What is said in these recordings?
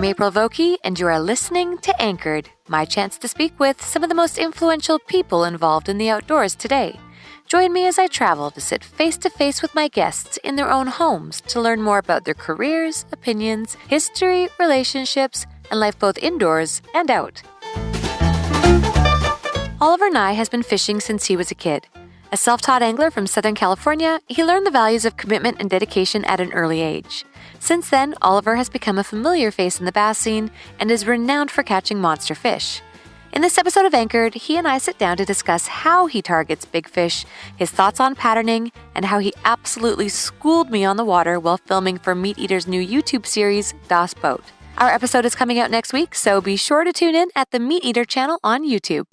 I'm April Vokey, and you are listening to Anchored, my chance to speak with some of the most influential people involved in the outdoors today. Join me as I travel to sit face-to-face with my guests in their own homes to learn more about their careers, opinions, history, relationships, and life both indoors and out. Oliver Nye has been fishing since he was a kid. A self-taught angler from Southern California, he learned the values of commitment and dedication at an early age. Since then, Oliver has become a familiar face in the bass scene and is renowned for catching monster fish. In this episode of Anchored, he and I sit down to discuss how he targets big fish, his thoughts on patterning, and how he absolutely schooled me on the water while filming for MeatEater's new YouTube series, Das Boat. Our episode is coming out next week, so be sure to tune in at the MeatEater channel on YouTube.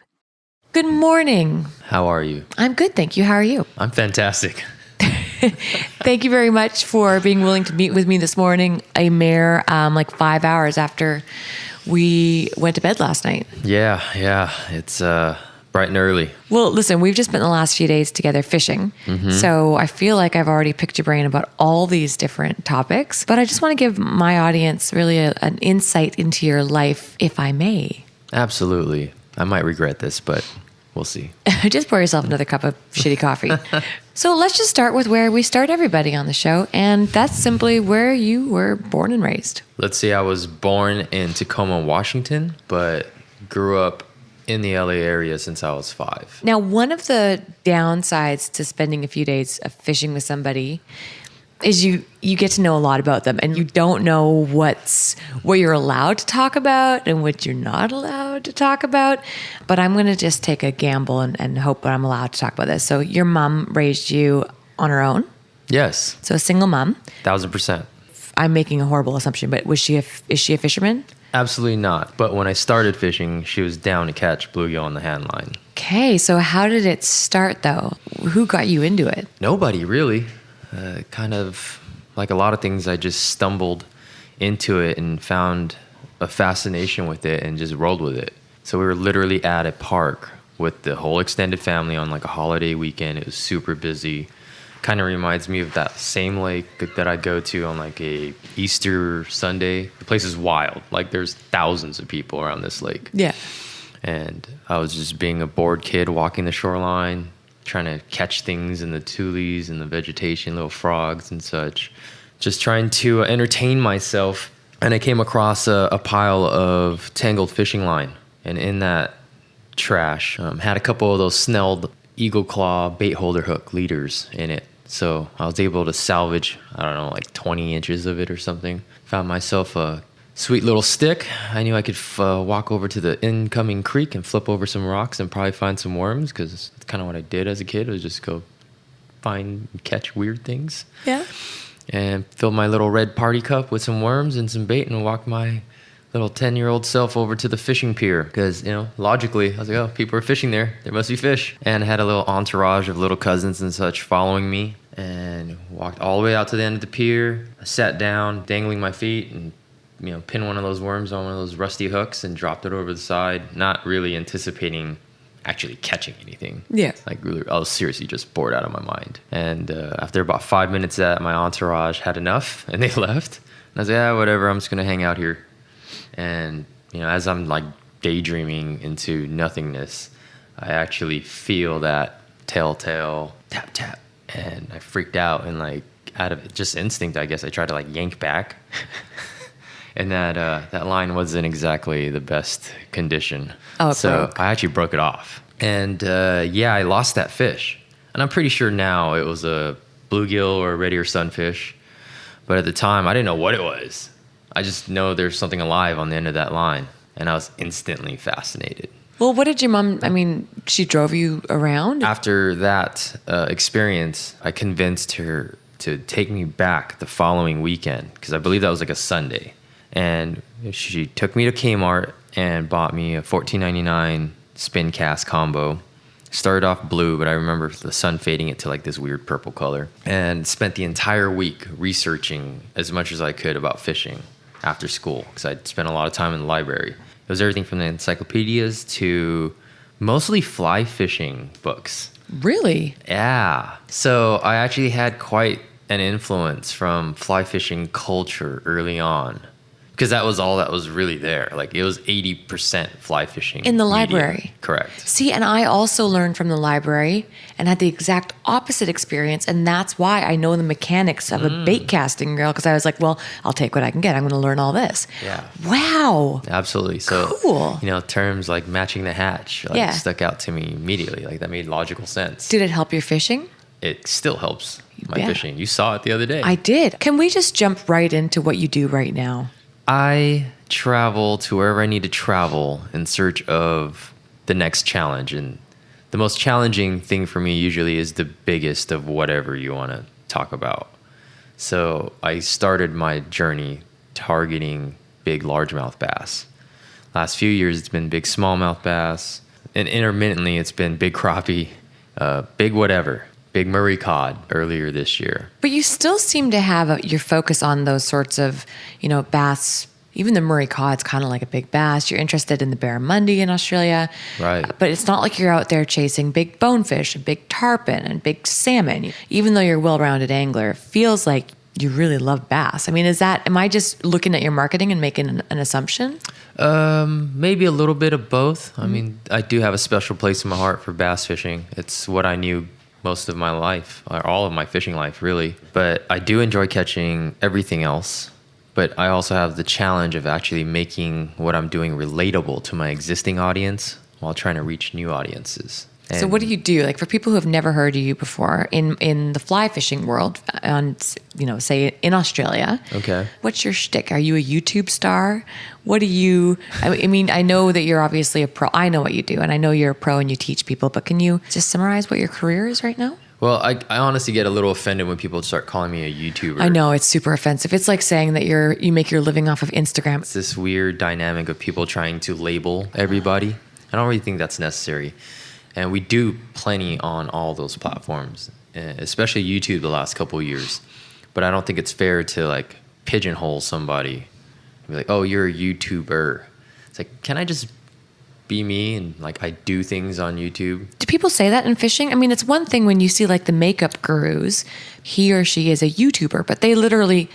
Good morning. How are you? I'm good, thank you. How are you? I'm fantastic. Thank you very much for being willing to meet with me this morning, a mere 5 hours after we went to bed last night. Yeah. It's bright and early. Well, listen, we've just spent the last few days together fishing. So I feel like I've already picked your brain about all these different topics. But I just want to give my audience really an insight into your life, if I may. Absolutely. I might regret this, but we'll see. Just pour yourself another cup of shitty coffee. So let's just start with where we start everybody on the show, and that's simply where you were born and raised. Let's see, I was born in Tacoma, Washington, but grew up in the LA area since I was 5. Now, one of the downsides to spending a few days of fishing with somebody is you get to know a lot about them, and you don't know what you're allowed to talk about and what you're not allowed to talk about. But I'm going to just take a gamble and hope that I'm allowed to talk about this. So your mom raised you on her own? Yes. So a single mom? 1,000%. I'm making a horrible assumption, but is she a fisherman? Absolutely not. But when I started fishing, she was down to catch bluegill on the hand line. Okay, so how did it start, though? Who got you into it? Nobody, really. Kind of like a lot of things, I just stumbled into it and found a fascination with it and just rolled with it. So we were literally at a park with the whole extended family on like a holiday weekend. It was super busy. Kind of reminds me of that same lake that I go to on like a Easter Sunday. The place is wild. Like there's thousands of people around this lake. Yeah. And I was just being a bored kid walking the shoreline, trying to catch things in the tules and the vegetation, little frogs and such, just trying to entertain myself. And I came across a pile of tangled fishing line, and in that trash had a couple of those snelled eagle claw bait holder hook leaders in it. So I was able to salvage, I don't know, like 20 inches of it or something. Found myself a sweet little stick. I knew I could walk over to the incoming creek and flip over some rocks and probably find some worms, because it's kind of what I did as a kid, was just go find and catch weird things. Yeah. And fill my little red party cup with some worms and some bait and walk my little 10-year-old self over to the fishing pier, because, logically, I was like, oh, people are fishing there. There must be fish. And I had a little entourage of little cousins and such following me, and walked all the way out to the end of the pier. I sat down, dangling my feet, and pin one of those worms on one of those rusty hooks and dropped it over the side, not really anticipating actually catching anything. Yeah. Like really, I was seriously just bored out of my mind. And after about 5 minutes of that, my entourage had enough and they left. And I was like, yeah, whatever, I'm just going to hang out here. And, as I'm like daydreaming into nothingness, I actually feel that telltale tap, tap. And I freaked out, and like out of just instinct, I guess, I tried to like yank back. And that line wasn't exactly the best condition. Oh, so broke. I actually broke it off. And I lost that fish. And I'm pretty sure now it was a bluegill or a red ear sunfish. But at the time, I didn't know what it was. I just know there's something alive on the end of that line. And I was instantly fascinated. Well, what did your mom, she drove you around? After that experience, I convinced her to take me back the following weekend, because I believe that was like a Sunday. And she took me to Kmart and bought me a $14.99 spin cast combo. Started off blue, but I remember the sun fading it to like this weird purple color. And spent the entire week researching as much as I could about fishing after school, because I'd spent a lot of time in the library. It was everything from the encyclopedias to mostly fly fishing books. Really? Yeah. So I actually had quite an influence from fly fishing culture early on, because that was all that was really there. Like it was 80% fly fishing In the media. library. Correct. See, and I also learned from the library and had the exact opposite experience. And that's why I know the mechanics of a bait casting reel, because I was like, well, I'll take what I can get. I'm going to learn all this. Yeah. Wow. Absolutely. So, Cool. terms like matching the hatch stuck out to me immediately. Like that made logical sense. Did it help your fishing? It still helps my Yeah. fishing. You saw it the other day. I did. Can we just jump right into what you do right now? I travel to wherever I need to travel in search of the next challenge. And the most challenging thing for me usually is the biggest of whatever you want to talk about. So I started my journey targeting big largemouth bass. Last few years, it's been big smallmouth bass. And intermittently, it's been big crappie, big whatever, big Murray cod earlier this year. But you still seem to have your focus on those sorts of, bass. Even the Murray cod's kind of like a big bass. You're interested in the barramundi in Australia. Right. But it's not like you're out there chasing big bonefish and big tarpon and big salmon. Even though you're a well-rounded angler, it feels like you really love bass. I mean, am I just looking at your marketing and making an assumption? Maybe a little bit of both. I mean, I do have a special place in my heart for bass fishing. It's what I knew most of my life, or all of my fishing life, really. But I do enjoy catching everything else. But I also have the challenge of actually making what I'm doing relatable to my existing audience while trying to reach new audiences. So what do you do? Like for people who have never heard of you before in the fly fishing world, say in Australia. Okay. What's your shtick? Are you a YouTube star? What do you? I mean, I know that you're obviously a pro. I know what you do, and I know you're a pro and you teach people. But can you just summarize what your career is right now? Well, I honestly get a little offended when people start calling me a YouTuber. I know, it's super offensive. It's like saying that you make your living off of Instagram. It's this weird dynamic of people trying to label everybody. I don't really think that's necessary. And we do plenty on all those platforms, especially YouTube the last couple of years. But I don't think it's fair to pigeonhole somebody and be like, oh, you're a YouTuber. It's like, can I just be me and I do things on YouTube? Do people say that in fishing? I mean, it's one thing when you see the makeup gurus, he or she is a YouTuber, but they literally,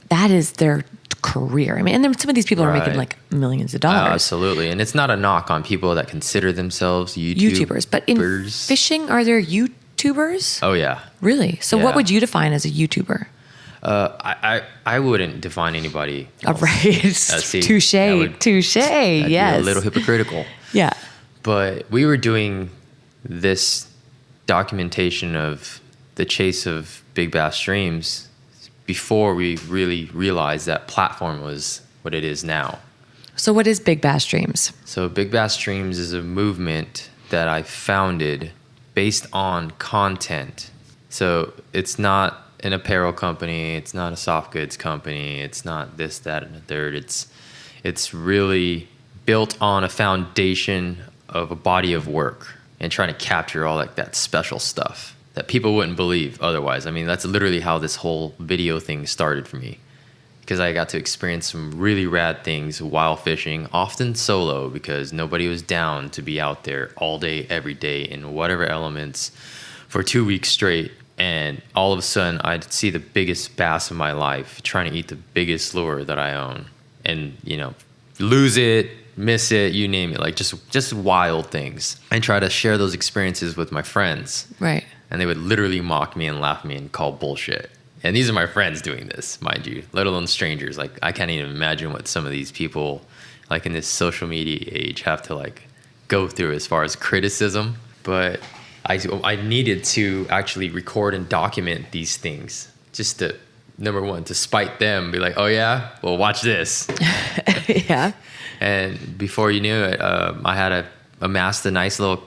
that is their career. I mean, and then some of these people are making millions of dollars. Absolutely. And it's not a knock on people that consider themselves YouTubers. But in fishing, are there YouTubers? Oh, yeah. Really? So what would you define as a YouTuber? I wouldn't define anybody else. Right. Touche. Yes. A little hypocritical. Yeah. But we were doing this documentation of the chase of big bass streams before we really realized that platform was what it is now. So what is Big Bass Streams? So Big Bass Streams is a movement that I founded based on content. So it's not an apparel company, it's not a soft goods company, it's not this, that, and the third. It's really built on a foundation of a body of work and trying to capture all that special stuff that people wouldn't believe otherwise. I mean, that's literally how this whole video thing started for me, because I got to experience some really rad things while fishing, often solo, because nobody was down to be out there all day, every day in whatever elements for 2 weeks straight. And all of a sudden, I'd see the biggest bass of my life trying to eat the biggest lure that I own. And, lose it, miss it, you name it, just wild things. And try to share those experiences with my friends. Right. And they would literally mock me and laugh at me and call bullshit. And these are my friends doing this, mind you, let alone strangers. I can't even imagine what some of these people, in this social media age, have to, go through as far as criticism. But I needed to actually record and document these things just to, number one, to spite them, be like, oh yeah, well, watch this. Yeah. And before you knew it, I had amassed a nice little,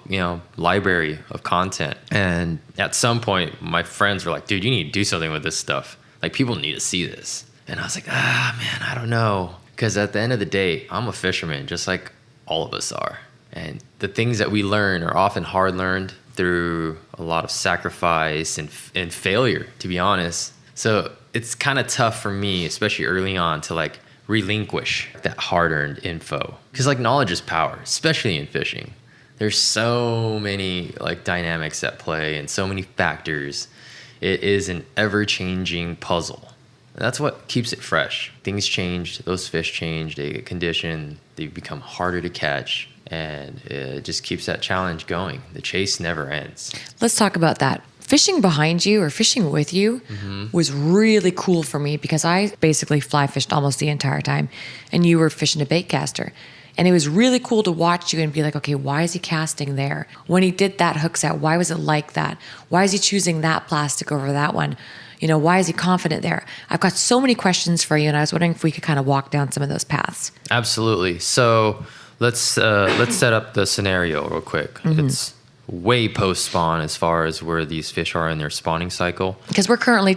library of content. And at some point, my friends were like, dude, you need to do something with this stuff. People need to see this. And I was like, man, I don't know. Because at the end of the day, I'm a fisherman, just like all of us are. And the things that we learn are often hard learned through a lot of sacrifice and failure, to be honest. So it's kind of tough for me, especially early on, to relinquish that hard-earned info. Because knowledge is power, especially in fishing. There's so many dynamics at play and so many factors. It is an ever-changing puzzle. That's what keeps it fresh. Things change, those fish change, they get conditioned, they become harder to catch, and it just keeps that challenge going. The chase never ends. Let's talk about that. Fishing behind you or fishing with you was really cool for me because I basically fly fished almost the entire time, and you were fishing a bait caster. And it was really cool to watch you and be like, okay, why is he casting there? When he did that hook set, why was it like that? Why is he choosing that plastic over that one? Why is he confident there? I've got so many questions for you, and I was wondering if we could kind of walk down some of those paths. Absolutely. So let's set up the scenario real quick. It's way post spawn as far as where these fish are in their spawning cycle. Because we're currently,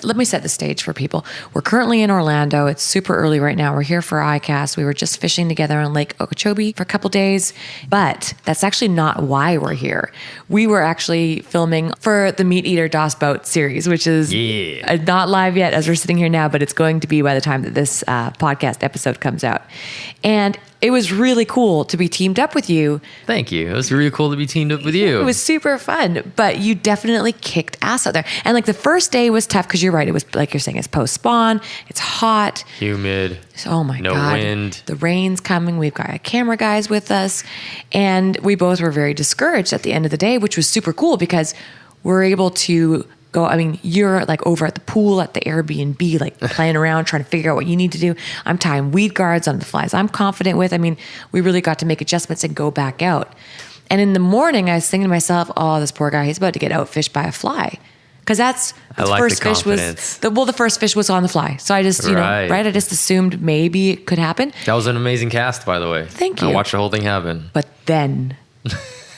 let me set the stage for people. We're currently in Orlando. It's super early right now. We're here for ICAST. We were just fishing together on Lake Okeechobee for a couple days, but that's actually not why we're here. We were actually filming for the MeatEater DOS Boat series, which is not live yet as we're sitting here now, but it's going to be by the time that this podcast episode comes out. And it was really cool to be teamed up with you. Thank you. It was really cool to be teamed up with you. It was super fun, but you definitely kicked ass out there. And like the first day was tough because you're right. It was like you're saying, it's post spawn, it's hot, humid. Oh my God. No wind. The rain's coming. We've got camera guys with us. And we both were very discouraged at the end of the day, which was super cool because we're able to go. I mean, you're like over at the pool at the Airbnb, like playing around, trying to figure out what you need to do. I'm tying weed guards on the flies I'm confident with. I mean, we really got to make adjustments and go back out. And in the morning, I was thinking to myself, oh, this poor guy, he's about to get outfished by a fly. Because that's his first fish was the first fish was on the fly. So I just, I just assumed maybe it could happen. That was an amazing cast, by the way. Thank you. I watched the whole thing happen. But then,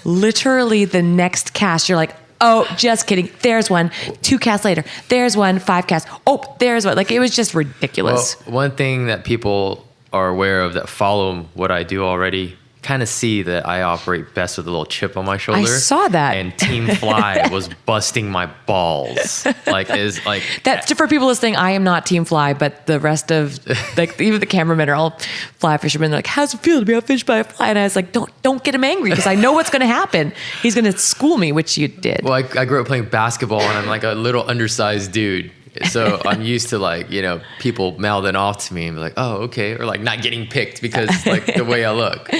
literally the next cast, you're like, oh, just kidding. There's one. 2 casts later. There's one. 5 casts. Oh, there's one. Like, it was just ridiculous. Well, one thing that people are aware of that follow what I do already kind of see that I operate best with a little chip on my shoulder. I saw that. And Team Fly was busting my balls. That's for people listening. I am not Team Fly, but the rest of even the cameramen are all fly fishermen. They're like, how's it feel to be outfished by a fly? And I was like, don't get him angry because I know what's going to happen. He's going to school me, which you did. Well, I grew up playing basketball and I'm like a little undersized dude. So I'm used to people mouthing off to me and be like, oh, okay. Or like not getting picked because the way I look.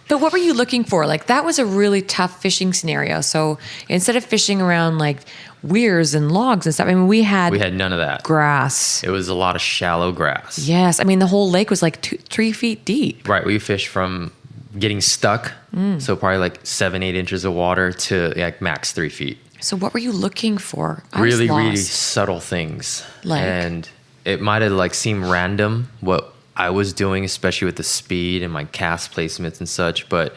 But what were you looking for? Like that was a really tough fishing scenario. So instead of fishing around like weirs and logs and stuff, I mean, we had none of that. Grass. It was a lot of shallow grass. Yes. I mean, the whole lake was like 3 feet deep. Right. We fished from getting stuck. So probably like 7-8 inches of water to like max 3 feet. So what were you looking for? Really subtle things. And it might have seemed random what I was doing, especially with the speed and my cast placements and such. But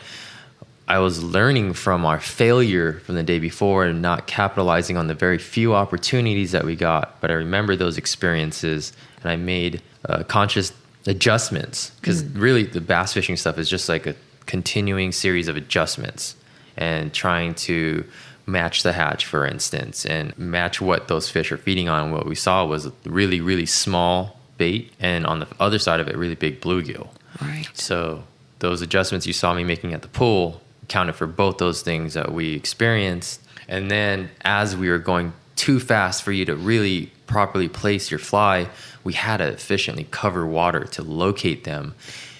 I was learning from our failure from the day before and not capitalizing on the very few opportunities that we got. But I remember those experiences and I made conscious adjustments because really the bass fishing stuff is just like a continuing series of adjustments and trying to match the hatch, for instance, and match what those fish are feeding on. What we saw was a really, really small bait, and on the other side of it, really big bluegill. Right. So those adjustments you saw me making at the pool accounted for both those things that we experienced. And then as we were going too fast for you to really properly place your fly, we had to efficiently cover water to locate them.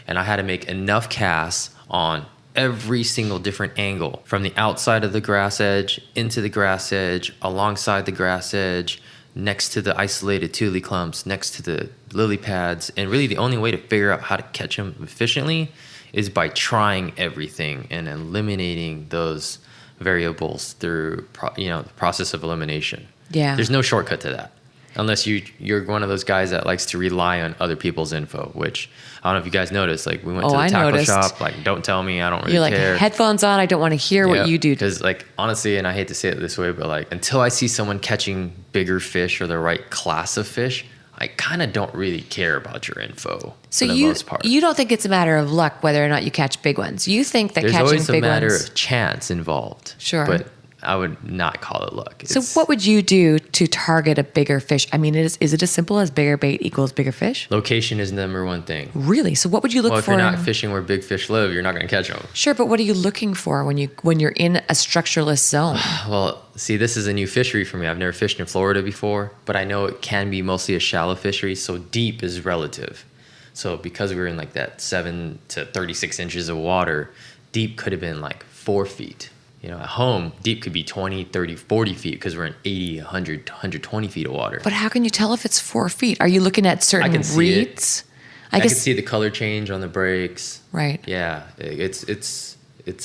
And I had to make enough casts on every single different angle, from the outside of the grass edge, into the grass edge, alongside the grass edge, next to the isolated tule clumps, next to the lily pads. And really the only way to figure out how to catch them efficiently is by trying everything and eliminating those variables through the process of elimination. Yeah. There's no shortcut to that. Unless you're one of those guys that likes to rely on other people's info, which I don't know if you guys noticed. Like we went to the tackle shop. Like, don't tell me. I don't really care. You're like, headphones on. I don't want to hear what you do. Because honestly, and I hate to say it this way, but until I see someone catching bigger fish or the right class of fish, I kind of don't really care about your info for the most part. You don't think it's a matter of luck whether or not you catch big ones. You think that there's catching always big a matter ones, of chance involved. Sure. But I would not call it luck. So what would you do to target a bigger fish? I mean, is it as simple as bigger bait equals bigger fish? Location is the number one thing. Really? So what would you look Well, if for? you're not fishing where big fish live, you're not going to catch them. Sure, but what are you looking for when you're in a structureless zone? Well, see, this is a new fishery for me. I've never fished in Florida before, but I know it can be mostly a shallow fishery, so deep is relative. So because we were in like that 7 to 36 inches of water, deep could have been like 4 feet. You know, at home, deep could be 20, 30, 40 feet because we're in 80, 100, 120 feet of water. But how can you tell if it's 4 feet? Are you looking at certain reeds? I can see the color change on the breaks. Right. Yeah, it's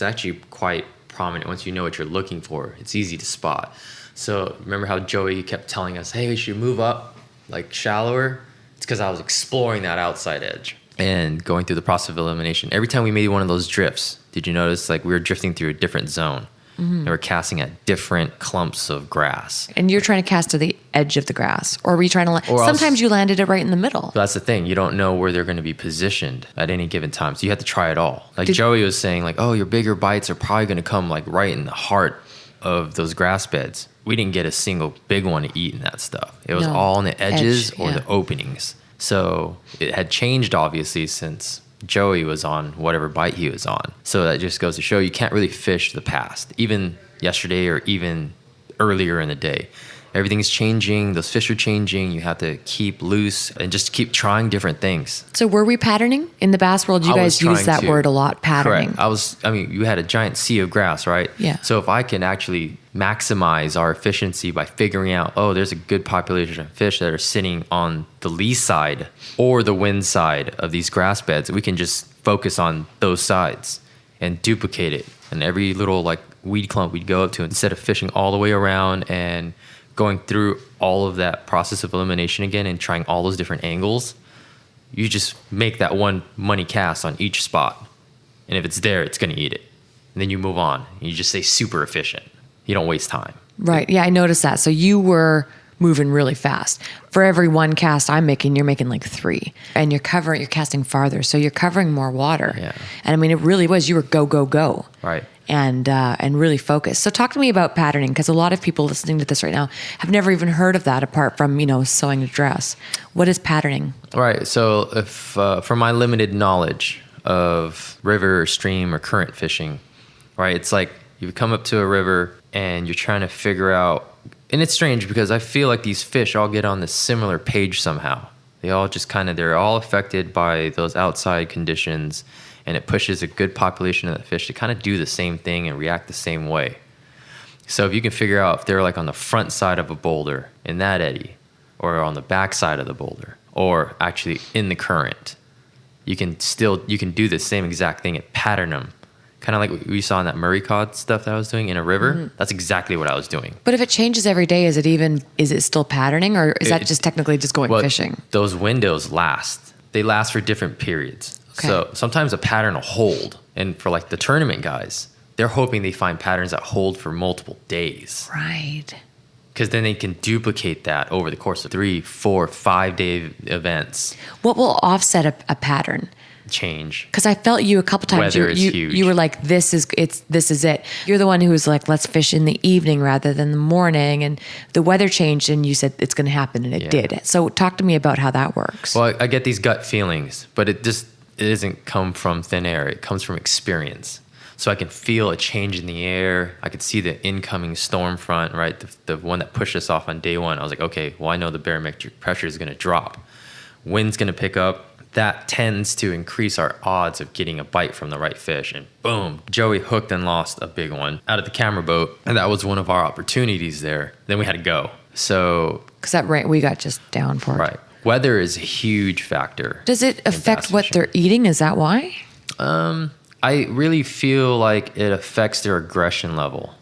actually quite prominent once you know what you're looking for. It's easy to spot. So remember how Joey kept telling us, hey, we should move up like shallower? It's because I was exploring that outside edge and going through the process of elimination. Every time we made one of those drifts, did you notice like we were drifting through a different zone? And we're casting at different clumps of grass. And you're trying to cast to the edge of the grass, or were you trying to? Sometimes you landed it right in the middle. That's the thing. You don't know where they're going to be positioned at any given time, so you have to try it all. Like Joey was saying, like, oh, your bigger bites are probably going to come like right in the heart of those grass beds. We didn't get a single big one to eat in that stuff. It was all on the edges or the openings. So it had changed obviously since Joey was on whatever bite he was on. So that just goes to show you can't really fish the past, even yesterday or even earlier in the day. Everything's changing. Those fish are changing. You have to keep loose and just keep trying different things. So were we patterning in the bass world? You guys use that word a lot, patterning. Correct. You had a giant sea of grass, right? Yeah. So if I can actually maximize our efficiency by figuring out, oh, there's a good population of fish that are sitting on the lee side or the wind side of these grass beds, we can just focus on those sides and duplicate it. And every little like weed clump we'd go up to, instead of fishing all the way around and going through all of that process of elimination again and trying all those different angles, you just make that one money cast on each spot. And if it's there, it's going to eat it. And then you move on. You just stay super efficient. You don't waste time. Right. Yeah, I noticed that. So you were moving really fast. For every one cast I'm making, you're making like 3. And you're casting farther. So you're covering more water. Yeah. And I mean, it really was, you were go, go, go. Right. And really focus. So talk to me about patterning, because a lot of people listening to this right now have never even heard of that apart from, sewing a dress. What is patterning? Right. So if from my limited knowledge of river or stream or current fishing, right, it's like you come up to a river and you're trying to figure out, and it's strange because I feel like these fish all get on this similar page somehow. They all just they're all affected by those outside conditions, and it pushes a good population of the fish to kind of do the same thing and react the same way. So if you can figure out if they're like on the front side of a boulder in that eddy, or on the back side of the boulder, or actually in the current, you can do the same exact thing and pattern them. Kind of like we saw in that Murray cod stuff that I was doing in a river. Mm-hmm. That's exactly what I was doing. But if it changes every day, is it still patterning, or is that just technically just going fishing? Those windows last. They last for different periods. Okay. So sometimes a pattern will hold. And for like the tournament guys, they're hoping they find patterns that hold for multiple days. Right. Because then they can duplicate that over the course of 3, 4, 5 day events. What will offset a pattern? Change. Because I felt you a couple times. Weather is huge. You were like, this is it. You're the one who was like, let's fish in the evening rather than the morning. And the weather changed and you said it's going to happen, and it did. So talk to me about how that works. Well, I get these gut feelings, but it doesn't come from thin air. It comes from experience. So I can feel a change in the air. I could see the incoming storm front, right? The one that pushed us off on day one. I was like, okay, well, I know the barometric pressure is going to drop. Wind's going to pick up. That tends to increase our odds of getting a bite from the right fish. And boom, Joey hooked and lost a big one out of the camera boat. And that was one of our opportunities there. Then we had to go. So, because that rain, we got just downpoured. Right. Weather is a huge factor. Does it affect what they're eating? Is that why? I really feel like it affects their aggression level.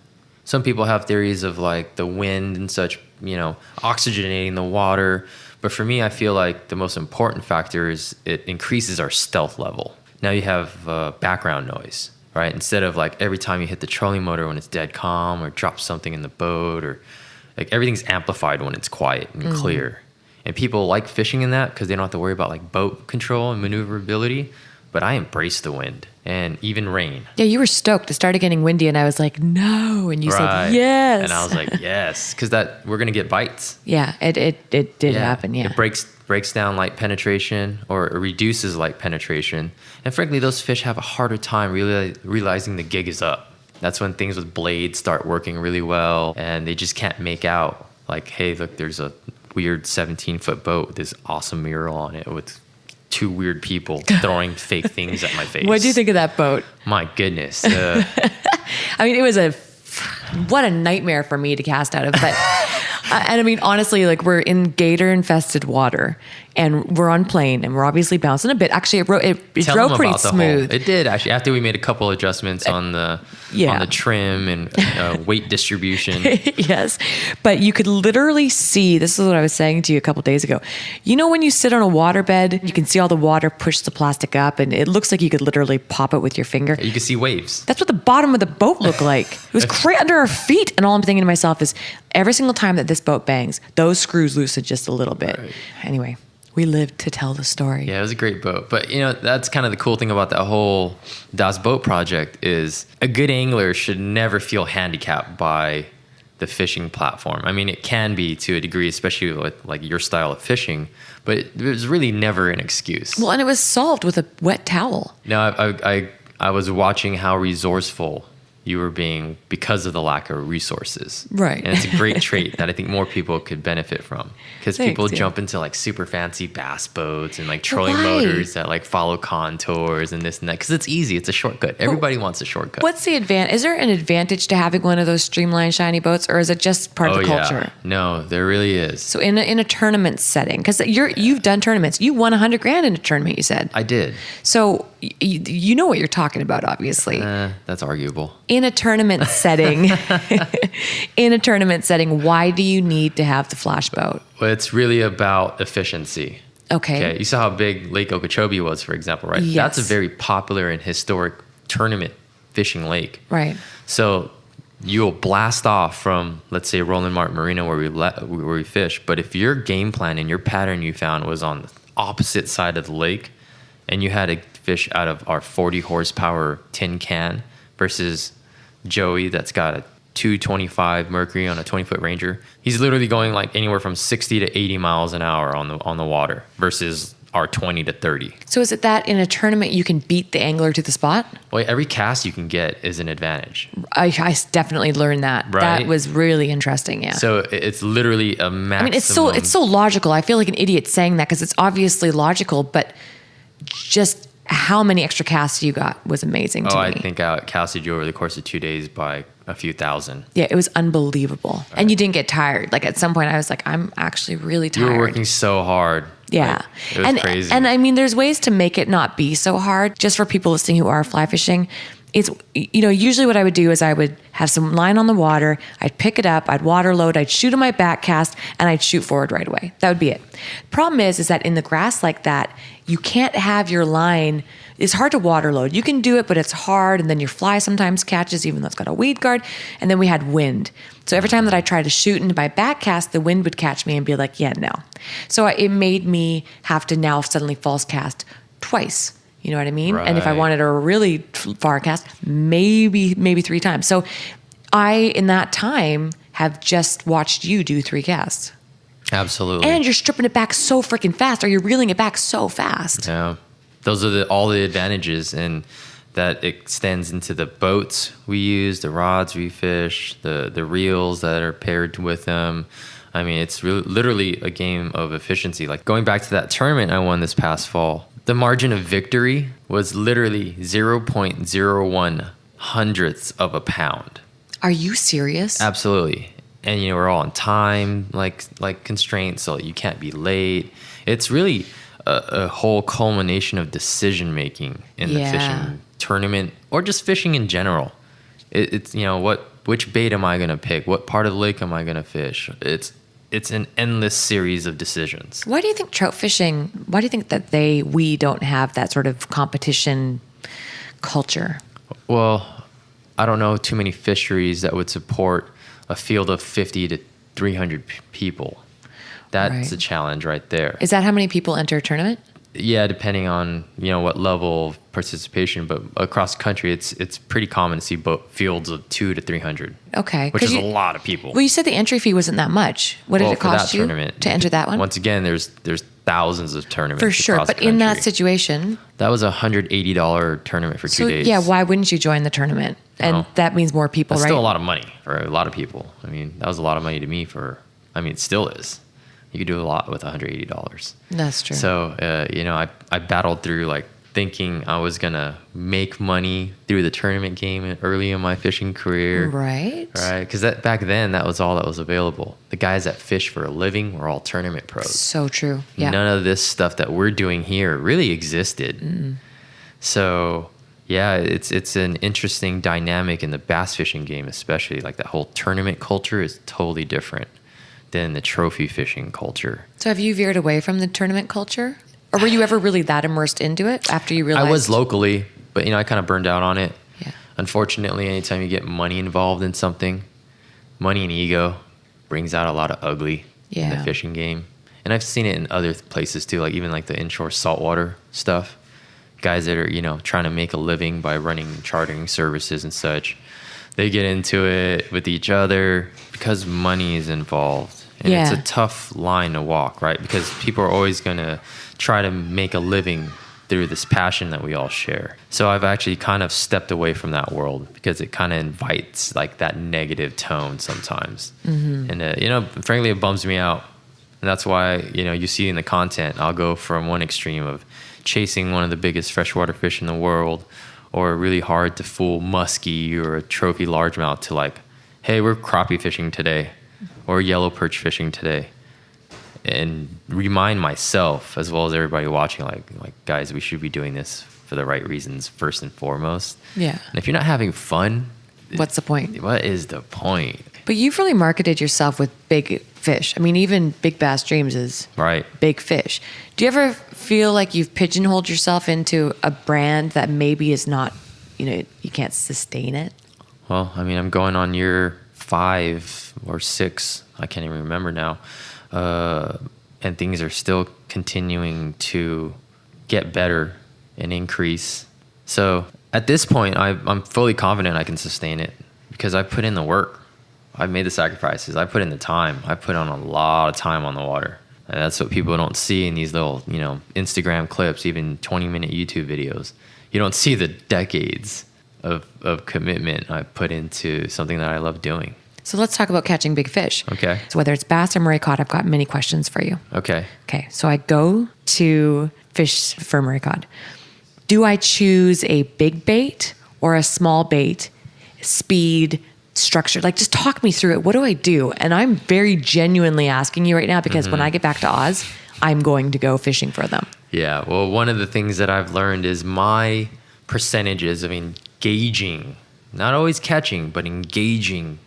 Some people have theories of like the wind and such, oxygenating the water. But for me, I feel like the most important factor is it increases our stealth level. Now you have background noise, right? Instead of like every time you hit the trolling motor when it's dead calm, or drop something in the boat, or like everything's amplified when it's quiet and clear. And people like fishing in that because they don't have to worry about like boat control and maneuverability. but I embraced the wind and even rain. Yeah, you were stoked. It started getting windy, and I was like, no. And you said, yes. And I was like, yes, because we're going to get bites. Yeah, it did happen, yeah. It breaks down light penetration, or it reduces light penetration. And frankly, those fish have a harder time realizing the gig is up. That's when things with blades start working really well, and they just can't make out, like, hey, look, there's a weird 17-foot boat with this awesome mural on it with 2 weird people throwing fake things at my face. What do you think of that boat? My goodness. I mean, it was what a nightmare for me to cast out of. But, and I mean, honestly, like, we're in gator-infested water, and we're on plane, and we're obviously bouncing a bit. Actually, it drove pretty smooth. It did, actually. After we made a couple adjustments on the trim and weight distribution. Yes. But you could literally see, this is what I was saying to you a couple days ago. You know, when you sit on a waterbed, you can see all the water push the plastic up, and it looks like you could literally pop it with your finger. You can see waves. That's what the bottom of the boat looked like. It was right under our feet. And all I'm thinking to myself is, every single time that this boat bangs, those screws loosen just a little bit. Right. Anyway, we lived to tell the story. Yeah, it was a great boat. But, you know, that's kind of the cool thing about that whole Das Boat project is a good angler should never feel handicapped by the fishing platform. I mean, it can be to a degree, especially with like your style of fishing, but it was really never an excuse. Well, and it was solved with a wet towel. No, I was watching how resourceful you were being because of the lack of resources. Right. And it's a great trait that I think more people could benefit from. Because people jump into like super fancy bass boats and like trolling motors that like follow contours and this and that. Because it's easy. It's a shortcut. Everybody wants a shortcut. What's the advantage? Is there an advantage to having one of those streamlined shiny boats, or is it just part of the culture? Yeah. No, there really is. So in a tournament setting, because you've done tournaments. You won $100,000 in a tournament, you said. I did. So you know what you're talking about, obviously. That's arguable. In a tournament setting, why do you need to have the flash boat? Well, it's really about efficiency. Okay. You saw how big Lake Okeechobee was, for example, right? Yes. That's a very popular and historic tournament fishing lake. Right. So you'll blast off from, let's say, Roland Martin Marina where we fish. But if your game plan and your pattern you found was on the opposite side of the lake, and you had to fish out of our 40 horsepower tin can versus Joey that's got a 225 Mercury on a 20-foot Ranger, he's literally going like anywhere from 60 to 80 miles an hour on the water versus our 20 to 30. So is it that in a tournament you can beat the angler to the spot? Well, every cast you can get is an advantage. I definitely learned that. Right? That was really interesting, yeah. So it's literally a maximum. I mean, it's so logical. I feel like an idiot saying that because it's obviously logical, but just how many extra casts you got was amazing to me. I think I casted you over the course of 2 days by a few thousand. Yeah, it was unbelievable. Right. And you didn't get tired. Like at some point I was like, I'm actually really tired. You were working so hard. Yeah. Like, it was crazy. And I mean, there's ways to make it not be so hard. Just for people listening who are fly fishing, it's, you know, usually what I would do is I would have some line on the water, I'd pick it up, I'd water load, I'd shoot on my back cast, and I'd shoot forward right away. That would be it. Problem is that in the grass like that, you can't have your line, it's hard to water load. You can do it, but it's hard, and then your fly sometimes catches, even though it's got a weed guard, and then we had wind. So every time that I tried to shoot into my back cast, the wind would catch me and be like, yeah, no. So it made me have to now suddenly false cast twice. You know what I mean? Right. And if I wanted a really far cast, maybe 3 times. So I, in that time, have just watched you do 3 casts. Absolutely. And you're stripping it back so freaking fast, or you're reeling it back so fast. Yeah. Those are all the advantages, and that extends into the boats we use, the rods we fish, the reels that are paired with them. I mean, it's literally a game of efficiency. Like going back to that tournament I won this past fall, the margin of victory was literally 0.01 hundredths of a pound. Are you serious? Absolutely. And, you know, we're all on time, like constraints, so you can't be late. It's really a whole culmination of decision making in the fishing tournament, or just fishing in general. It's, you know, which bait am I going to pick? What part of the lake am I going to fish? It's an endless series of decisions. Why do you think trout fishing, why do you think that we don't have that sort of competition culture? Well, I don't know too many fisheries that would support a field of 50 to 300 people. That's a challenge right there. Is that how many people enter a tournament? Yeah, depending on what level of participation, but across the country, it's pretty common to see fields of 200 to 300. Okay, which is a lot of people. Well, you said the entry fee wasn't that much. What did it cost you to enter that one? Once again, there's thousands of tournaments for sure, but in that situation, that was $180 tournament for 2 days. Yeah, why wouldn't you join the tournament? And that means more people, That's right? Still a lot of money for a lot of people. I mean, that was a lot of money to me it still is. You could do a lot with $180. That's true. So, I battled through like thinking I was going to make money through the tournament game early in my fishing career. Right. Because back then, that was all that was available. The guys that fish for a living were all tournament pros. So true. Yeah. None of this stuff that we're doing here really existed. Mm. So, yeah, it's an interesting dynamic in the bass fishing game, especially. Like that whole tournament culture is totally different than the trophy fishing culture. So have you veered away from the tournament culture? Or were you ever really that immersed into it after you realized? I was locally, but I kind of burned out on it. Yeah. Unfortunately, anytime you get money involved in something, money and ego brings out a lot of ugly in the fishing game. And I've seen it in other places too, like even like the inshore saltwater stuff. Guys that are, trying to make a living by running chartering services and such. They get into it with each other because money is involved. And it's a tough line to walk, right? Because people are always going to try to make a living through this passion that we all share. So I've actually kind of stepped away from that world because it kind of invites like that negative tone sometimes. Mm-hmm. And, frankly, it bums me out. And that's why, you see in the content, I'll go from one extreme of chasing one of the biggest freshwater fish in the world or a really hard to fool muskie or a trophy largemouth to like, hey, we're crappie fishing today or yellow perch fishing today. And remind myself as well as everybody watching, like guys, we should be doing this for the right reasons first and foremost. Yeah. And if you're not having fun, what's the point? What is the point? But you've really marketed yourself with big fish. I mean, even Big Bass Dreams is big fish. Do you ever feel like you've pigeonholed yourself into a brand that maybe is not, you can't sustain it? Well, I mean, I'm going on year 5 or 6. I can't even remember now. And things are still continuing to get better and increase. So at this point, I'm fully confident I can sustain it because I put in the work. I've made the sacrifices. I put in the time. I put on a lot of time on the water. And that's what people don't see in these little, Instagram clips, even 20-minute YouTube videos. You don't see the decades of commitment I put into something that I love doing. So let's talk about catching big fish. Okay. So whether it's bass or Murray cod, I've got many questions for you. Okay. Okay. So I go to fish for Murray cod. Do I choose a big bait or a small bait? Speed, structure? Like, just talk me through it. What do I do? And I'm very genuinely asking you right now because when I get back to Oz, I'm going to go fishing for them. Yeah. Well, one of the things that I've learned is my percentages of engaging, not always catching, but engaging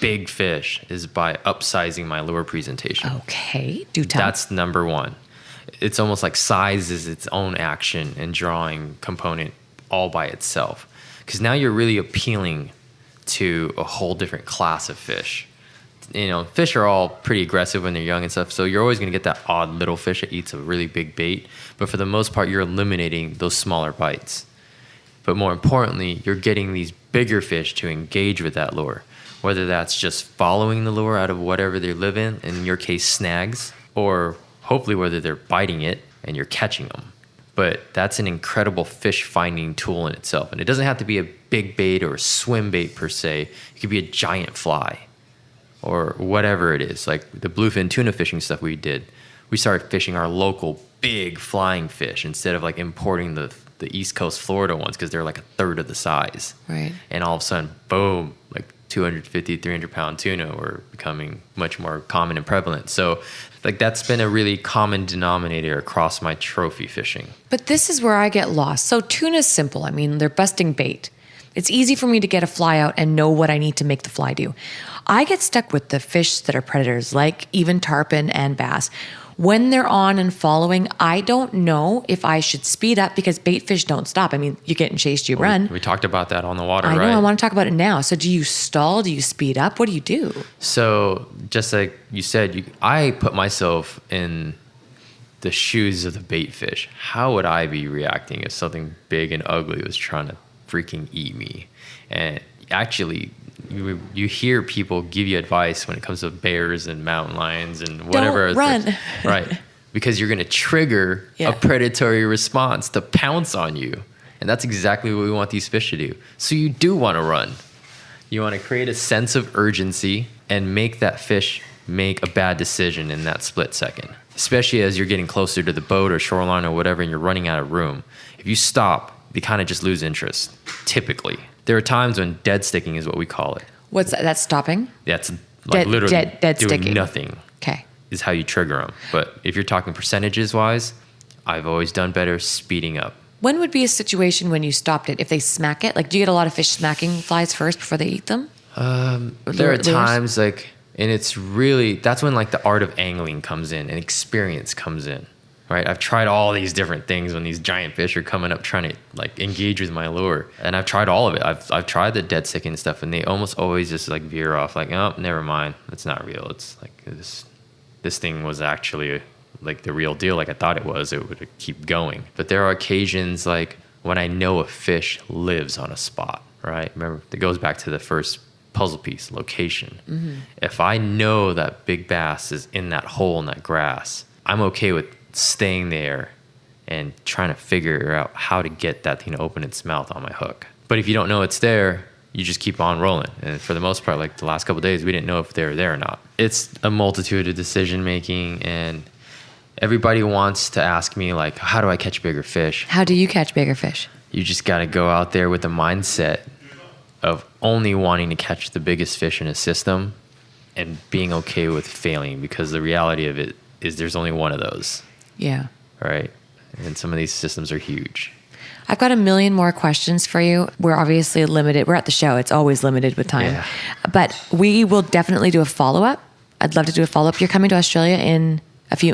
big fish is by upsizing my lure presentation. Okay. Do tell. That's number one. It's almost like size is its own action and drawing component all by itself. Because now you're really appealing to a whole different class of fish. Fish are all pretty aggressive when they're young and stuff, so you're always going to get that odd little fish that eats a really big bait. But for the most part, you're eliminating those smaller bites. But more importantly, you're getting these bigger fish to engage with that lure. Whether that's just following the lure out of whatever they live in your case, snags, or hopefully whether they're biting it and you're catching them. But that's an incredible fish finding tool in itself. And it doesn't have to be a big bait or a swim bait per se. It could be a giant fly or whatever it is. Like the bluefin tuna fishing stuff we did, we started fishing our local big flying fish instead of like importing the East Coast Florida ones because they're like a third of the size. Right. And all of a sudden, boom, like 250, 300-pound tuna were becoming much more common and prevalent. So like that's been a really common denominator across my trophy fishing. But this is where I get lost. So tuna's simple. I mean, they're busting bait. It's easy for me to get a fly out and know what I need to make the fly do. I get stuck with the fish that are predators, like even tarpon and bass. When they're on and following, I don't know if I should speed up because bait fish don't stop. I mean, you're getting chased, you run. We talked about that on the water, right? I know, I want to talk about it now. So do you stall? Do you speed up? What do you do? So just like you said, I put myself in the shoes of the bait fish. How would I be reacting if something big and ugly was trying to freaking eat me? And actually, you hear people give you advice when it comes to bears and mountain lions and whatever. Don't run. Right. Because you're going to trigger a predatory response to pounce on you. And that's exactly what we want these fish to do. So you do want to run. You want to create a sense of urgency and make that fish make a bad decision in that split second. Especially as you're getting closer to the boat or shoreline or whatever and you're running out of room. If you stop, they kind of just lose interest, typically. There are times when dead sticking is what we call it. What's that? That's stopping? That's like literally dead doing sticking. Nothing. Okay. Is how you trigger them. But if you're talking percentages wise, I've always done better speeding up. When would be a situation when you stopped it? If they smack it? Like, do you get a lot of fish smacking flies first before they eat them? There are times like, and it's really, that's when like the art of angling comes in and experience comes in, right? I've tried all these different things when these giant fish are coming up trying to like engage with my lure. And I've tried all of it. I've tried the dead sticking stuff and they almost always just like veer off like, oh, never mind. It's not real. It's like this thing was actually like the real deal. Like I thought it was, it would keep going. But there are occasions like when I know a fish lives on a spot, right? Remember, it goes back to the first puzzle piece, location. Mm-hmm. If I know that big bass is in that hole in that grass, I'm okay with staying there and trying to figure out how to get that thing to open its mouth on my hook. But if you don't know it's there, you just keep on rolling. And for the most part, like the last couple of days, we didn't know if they were there or not. It's a multitude of decision making, and everybody wants to ask me like, how do I catch bigger fish? How do you catch bigger fish? You just got to go out there with the mindset of only wanting to catch the biggest fish in a system and being okay with failing, because the reality of it is there's only one of those. Yeah. Right? And some of these systems are huge. I've got a million more questions for you. We're obviously limited. We're at the show. It's always limited with time. Yeah. But we will definitely do a follow-up. I'd love to do a follow-up. You're coming to Australia in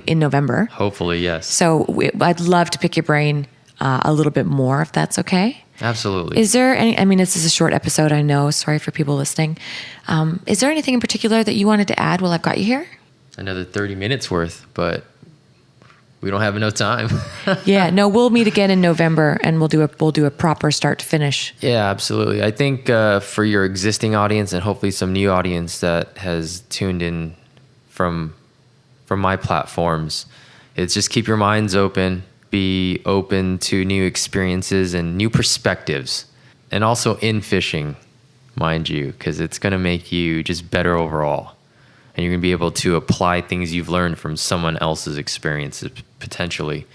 November. Hopefully, yes. So I'd love to pick your brain a little bit more, if that's okay. Absolutely. Is there any, I mean, this is a short episode, I know. Sorry for people listening. Is there anything in particular that you wanted to add while I've got you here? Another 30 minutes worth, but we don't have enough time. Yeah, no, we'll meet again in November and we'll do a proper start to finish. Yeah, absolutely. I think for your existing audience and hopefully some new audience that has tuned in from my platforms, it's just keep your minds open, be open to new experiences and new perspectives, and also in fishing, mind you, because it's going to make you just better overall. And you're going to be able to apply things you've learned from someone else's experiences potentially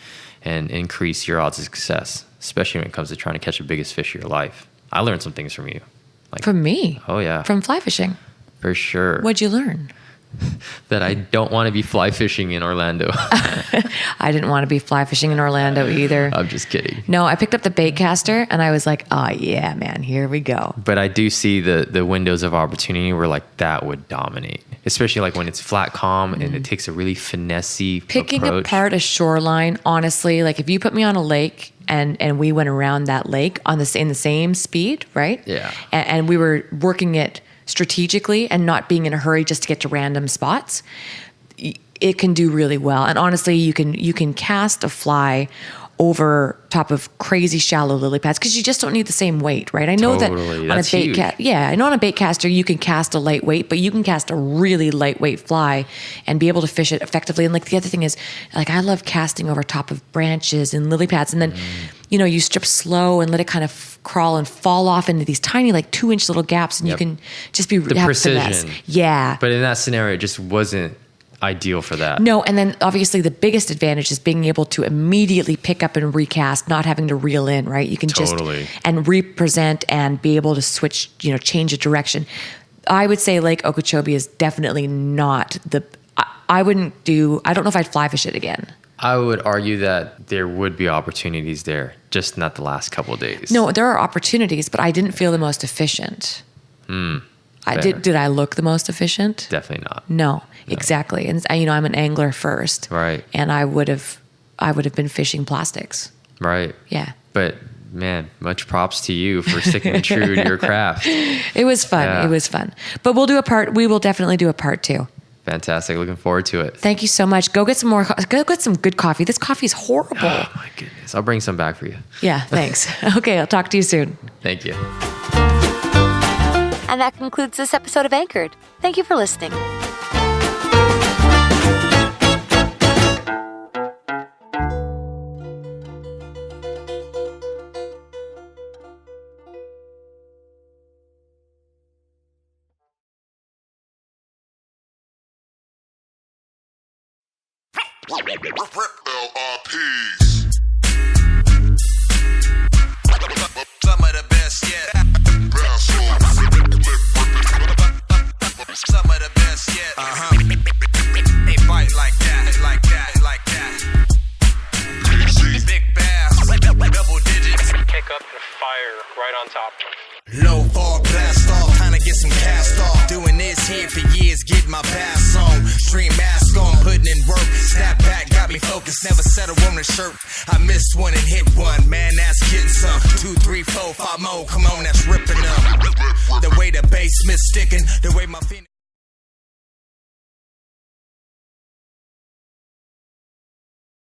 and increase your odds of success, especially when it comes to trying to catch the biggest fish of your life. I learned some things from you. From me? Oh, yeah. From fly fishing? For sure. What'd you learn? That I don't want to be fly fishing in Orlando. I didn't want to be fly fishing in Orlando either. I'm just kidding. No, I picked up the bait caster and I was like, oh yeah, man, here we go. But I do see the windows of opportunity where like that would dominate, especially like when it's flat calm and it takes a really finessey Picking approach. apart a shoreline, honestly, like if you put me on a lake and we went around that lake in the same speed, right? Yeah. And we were working it strategically and not being in a hurry just to get to random spots, it can do really well. And honestly, you can cast a fly over top of crazy shallow lily pads because you just don't need the same weight, right? I know Totally. that on a bait I know on a bait caster you can cast a lightweight, but you can cast a really lightweight fly and be able to fish it effectively. And like the other thing is, like I love casting over top of branches and lily pads, and then you strip slow and let it kind of crawl and fall off into these tiny like 2-inch little gaps, and you can just have precision. finesse. Yeah. But in that scenario, it just wasn't ideal for that. No, and then obviously the biggest advantage is being able to immediately pick up and recast, not having to reel in, right? You can just and represent and be able to switch, change a direction. I would say Lake Okeechobee is definitely not I don't know if I'd fly fish it again. I would argue that there would be opportunities there, just not the last couple of days. No, there are opportunities, but I didn't feel the most efficient. Did I look the most efficient? Definitely not. No, exactly. And I'm an angler first. Right. And I would have been fishing plastics. Right. Yeah. But man, much props to you for sticking true to your craft. It was fun. Yeah. It was fun. But we will definitely do a part 2. Fantastic. Looking forward to it. Thank you so much. Go get some more. Go get some good coffee. This coffee is horrible. Oh, my goodness. I'll bring some back for you. Yeah, thanks. Okay, I'll talk to you soon. Thank you. And that concludes this episode of Anchored. Thank you for listening. LRPs. Some of the best yet. Some of the best yet. They fight like that, like that, like that. Big bass, double digits. Pick up the fire right on top. Low fog blast off, time to get some cast off. Doing this here for years, get my bass on. Stream mask on, putting in work. Snap back, got me focused, never settle on a shirt. I missed one and hit one, man, that's getting some. 2, 3, 4, 5 more, come on, that's ripping up. The way the bass sticking, the way my fin